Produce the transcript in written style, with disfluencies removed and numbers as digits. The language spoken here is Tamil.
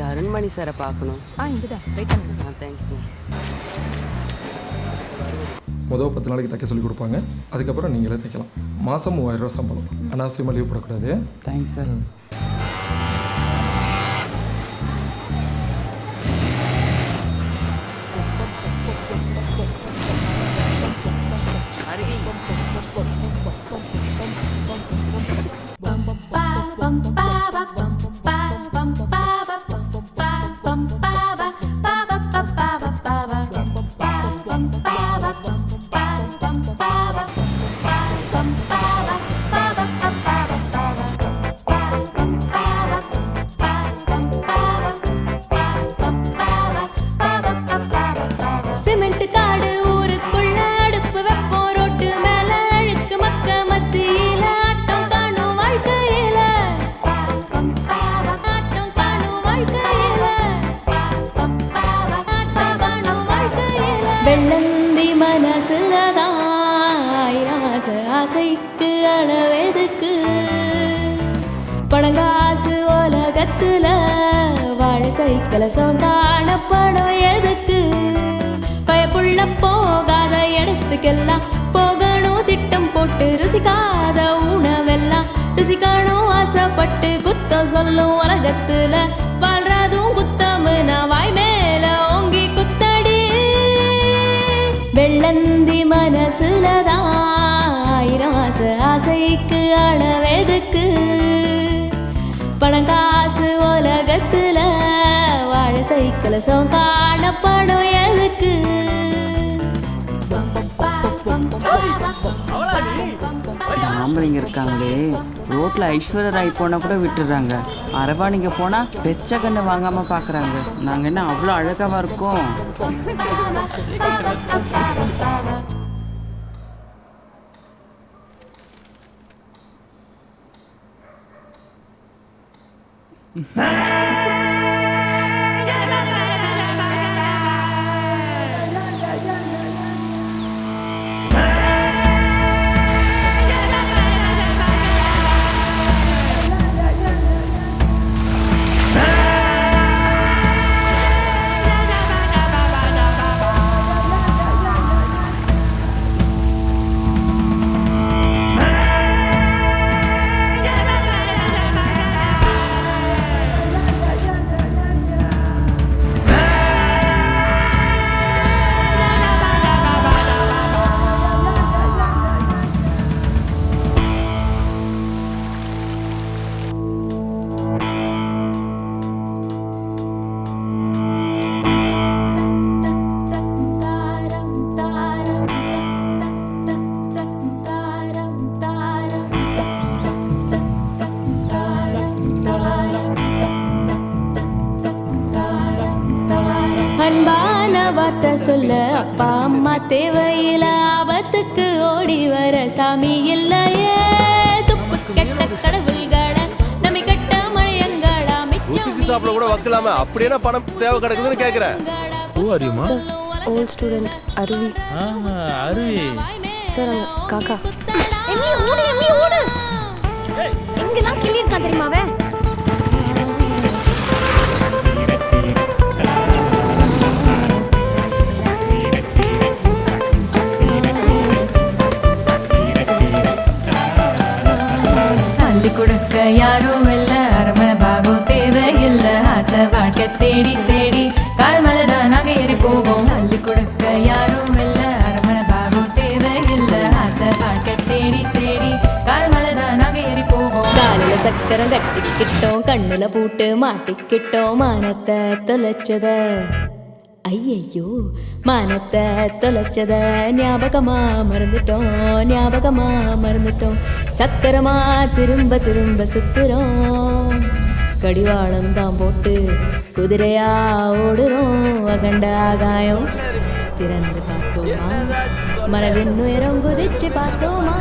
அருண்மணி சாரை பார்க்கணும். இங்கதான் வெயிட் பண்ணுங்க. தேங்க்ஸ். முதல் 10 நாளைக்கு தைக்க சொல்லி கொடுப்பாங்க. அதுக்கப்புறம் நீங்களே தைக்கலாம். மாதம் 3000 ரூபா சம்பளம். அனாவசியமாக லீவ் போடக்கூடாது. Thanks sir. வெள்ளந்தி மனசுலதான் ஆசைக்கு அளவெதுக்கு பணங்காசு உலகத்துல வாழ சைக்கிள சொந்தான பணம் எதுக்கு பயப்புள்ள போகாத இடத்துக்கெல்லாம் போகணும் திட்டம் போட்டு ருசிக்காத உணவெல்லாம் ருசிக்கணும் ஆசைப்பட்டு குத்தம் சொல்லும் உலகத்துல வாழ்றதும் குத்தமு நான் வாய் மேல ஓங்கி குத்தடி வெள்ளந்தி மனசுலதான் ஆசைக்கு அளவெதுக்கு பணங்காசு உலகத்துல வாழ சைக்கிள சோங்கான படம் எதுக்கு ஆம்பளைங்க இருக்காங்களே ரோட்ல ஐஸ்வர்யா ராய் போனா கூட விட்டுடுறாங்க. அரவாணிங்க போனா வெச்ச கண்ணு வாங்காம பாக்குறாங்க. நாங்க என்ன அவ்வளோ அழகாவா இருக்கோம்? அன்பான வார்த்தை சொல்ல அப்பா அம்மா தேவையில்ல ஆபத்துக்கு ஓடி வர சாமி இல்லையே துப்பு கெட்ட கடவுள்களை நம்பி கெட்ட மழையங்களா மிச்சம் கூட வைக்கலாமா? அப்படியே பணம் தேவை கிடக்குதுன்னு கேக்குறேன். ஓல்ட் ஸ்டூடெண்ட் அருவி. அருவி சார் அங்க காக்கா. எங்கெல்லாம் கிளி இருக்கான் தெரியுமாவே? அள்ளி கொடுக்க யாரும் இல்ல அரமனை பாகம் தேவையில்லை ஆசை வாழ்க்கை தேடி தேடி கால்மலைதான் நாங்க ஏறி போவோம். அள்ளி கொடுக்க யாரும் இல்ல அரமனை பாகம் தேவையில்லை ஆசை வாழ்க்கை தேடி தேடி கால்மலைதான் நாங்க ஏறி போவோம். காலில சக்கரம் கட்டிக்கிட்டோம் கண்ணுல பூட்டு மாட்டிக்கிட்டோம் மானத்தை தொலைச்சத ஐயையோ மானத்தை தொலைச்சத ஞாபகமா மறந்துட்டோம் சக்கரமா திரும்ப திரும்ப சுத்துறோம் கடிவாளம் தான் போட்டு குதிரையா ஓடுறோம் அகண்ட ஆகாயம் திறந்து பார்த்தோமா மனதின் உயரம் குதிச்சு பார்த்தோமா